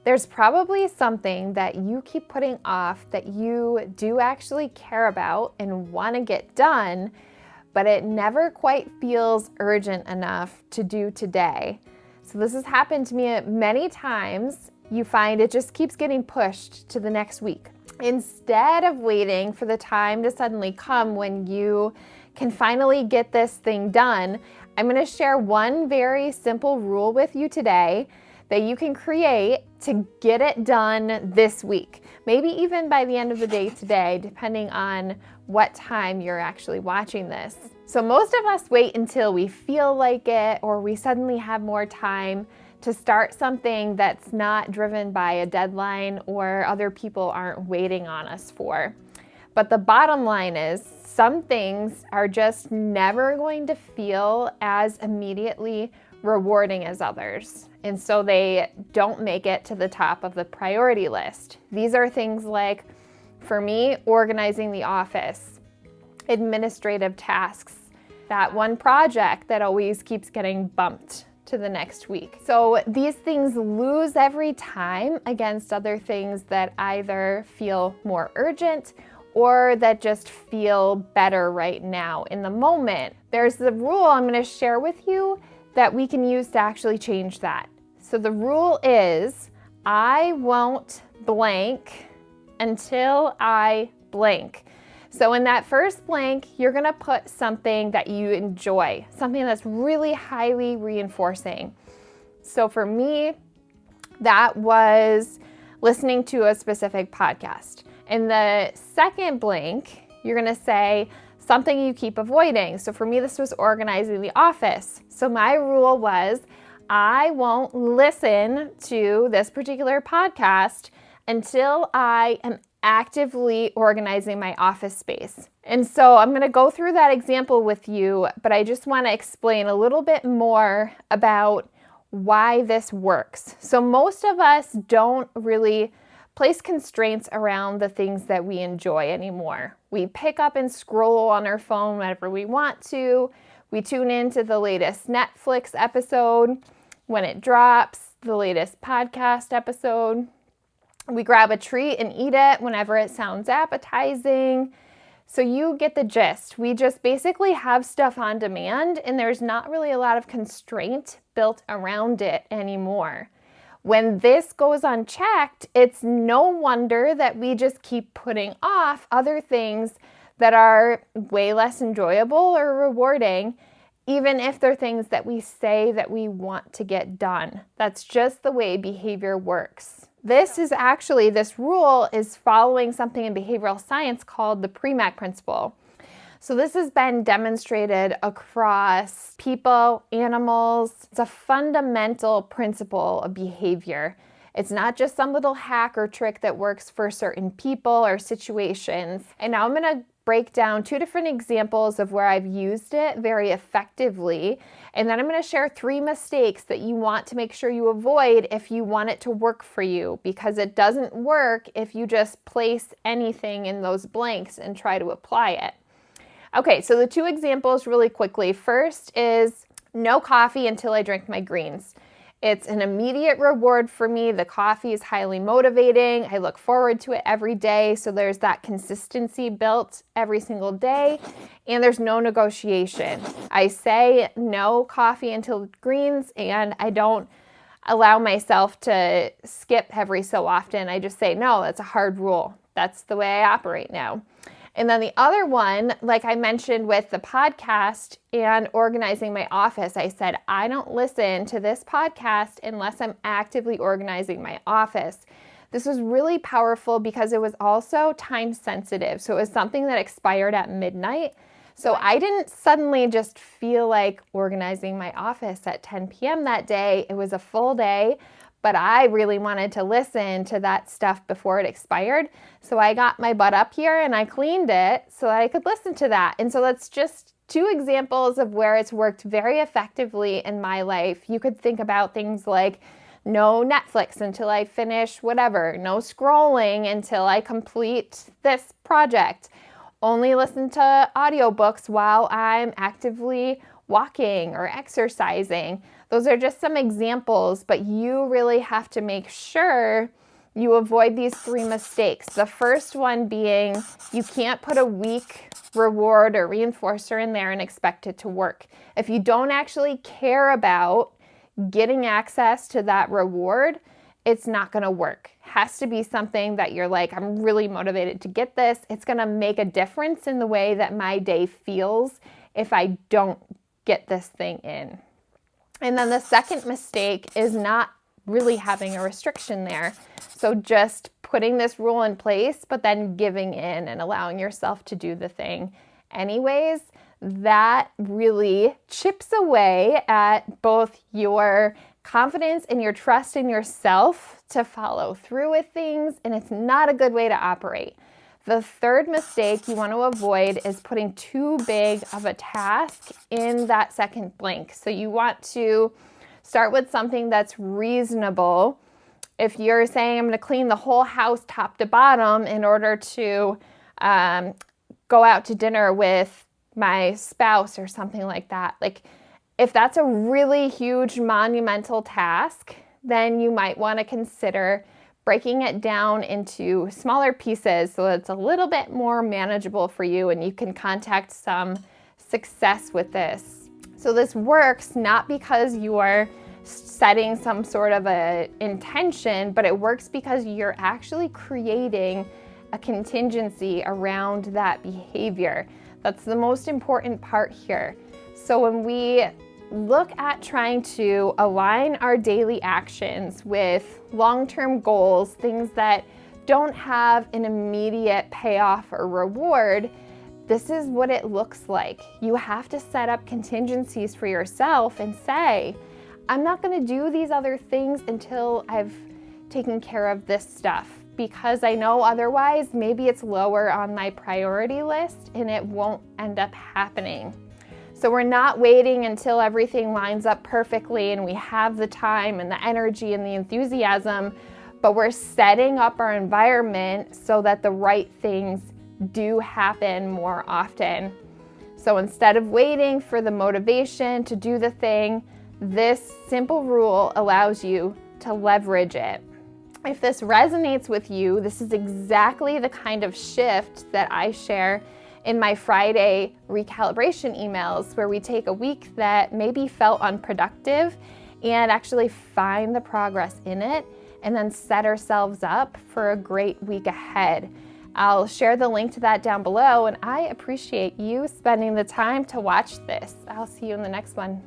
There's probably something that you keep putting off that you do actually care about and want to get done, but it never quite feels urgent enough to do today. So this has happened to me many times. You find it just keeps getting pushed to the next week. Instead of waiting for the time to suddenly come when you can finally get this thing done, I'm going to share one very simple rule with you today that you can create to get it done this week. Maybe even by the end of the day today, depending on what time you're actually watching this. So most of us wait until we feel like it or we suddenly have more time to start something that's not driven by a deadline or other people aren't waiting on us for. But the bottom line is some things are just never going to feel as immediately rewarding as others. And so they don't make it to the top of the priority list. These are things like, for me, organizing the office, administrative tasks, that one project that always keeps getting bumped to the next week. So these things lose every time against other things that either feel more urgent or that just feel better right now in the moment. There's the rule I'm going to share with you that we can use to actually change that. So the rule is, I won't blank until I blank. So in that first blank, you're gonna put something that you enjoy, something that's really highly reinforcing. So for me, that was listening to a specific podcast. In the second blank, you're gonna say something you keep avoiding. So for me, this was organizing the office. So my rule was, I won't listen to this particular podcast until I am actively organizing my office space. And so I'm going to go through that example with you, but I just want to explain a little bit more about why this works. So most of us don't really place constraints around the things that we enjoy anymore. We pick up and scroll on our phone whenever we want to. We tune into the latest Netflix episode when it drops, the latest podcast episode. We grab a treat and eat it whenever it sounds appetizing. So you get the gist. We just basically have stuff on demand and there's not really a lot of constraint built around it anymore. When this goes unchecked, it's no wonder that we just keep putting off other things that are way less enjoyable or rewarding, even if they're things that we say that we want to get done. That's just the way behavior works. This rule is following something in behavioral science called the Premack principle. So this has been demonstrated across people, animals. It's a fundamental principle of behavior. It's not just some little hack or trick that works for certain people or situations. And now I'm going to break down 2 different examples of where I've used it very effectively. And then I'm going to share 3 mistakes that you want to make sure you avoid if you want it to work for you, because it doesn't work if you just place anything in those blanks and try to apply it. Okay, so the 2 examples really quickly. First is no coffee until I drink my greens. It's an immediate reward for me. The coffee is highly motivating. I look forward to it every day. So there's that consistency built every single day, and there's no negotiation. I say no coffee until greens, and I don't allow myself to skip every so often. I just say, no, that's a hard rule. That's the way I operate now. And then the other one, like I mentioned with the podcast and organizing my office, I said, I don't listen to this podcast unless I'm actively organizing my office. This was really powerful because it was also time sensitive. So it was something that expired at midnight. So I didn't suddenly just feel like organizing my office at 10 p.m. that day. It was a full day. But I really wanted to listen to that stuff before it expired. So I got my butt up here and I cleaned it so that I could listen to that. And so that's just 2 examples of where it's worked very effectively in my life. You could think about things like no Netflix until I finish whatever, no scrolling until I complete this project, only listen to audiobooks while I'm actively walking or exercising. Those are just some examples, but you really have to make sure you avoid these 3 mistakes. The first one being you can't put a weak reward or reinforcer in there and expect it to work. If you don't actually care about getting access to that reward, it's not going to work. Has to be something that you're like, I'm really motivated to get this. It's going to make a difference in the way that my day feels if I don't get this thing in. And then the second mistake is not really having a restriction there. So just putting this rule in place, but then giving in and allowing yourself to do the thing anyways, that really chips away at both your confidence and your trust in yourself to follow through with things, and it's not a good way to operate. The third mistake you want to avoid is putting too big of a task in that second blank. So you want to start with something that's reasonable. If you're saying I'm going to clean the whole house top to bottom in order to go out to dinner with my spouse or something like that, like if that's a really huge monumental task, then you might want to consider breaking it down into smaller pieces so it's a little bit more manageable for you and you can contact some success with this. So this works not because you are setting some sort of a intention, but it works because you're actually creating a contingency around that behavior. That's the most important part here. So when we look at trying to align our daily actions with long-term goals, things that don't have an immediate payoff or reward, this is what it looks like. You have to set up contingencies for yourself and say, I'm not going to do these other things until I've taken care of this stuff, because I know otherwise maybe it's lower on my priority list and it won't end up happening. So we're not waiting until everything lines up perfectly and we have the time and the energy and the enthusiasm, but we're setting up our environment so that the right things do happen more often. So instead of waiting for the motivation to do the thing, this simple rule allows you to leverage it. If this resonates with you, this is exactly the kind of shift that I share in my Friday recalibration emails, where we take a week that maybe felt unproductive and actually find the progress in it and then set ourselves up for a great week ahead. I'll share the link to that down below, and I appreciate you spending the time to watch this. I'll see you in the next one.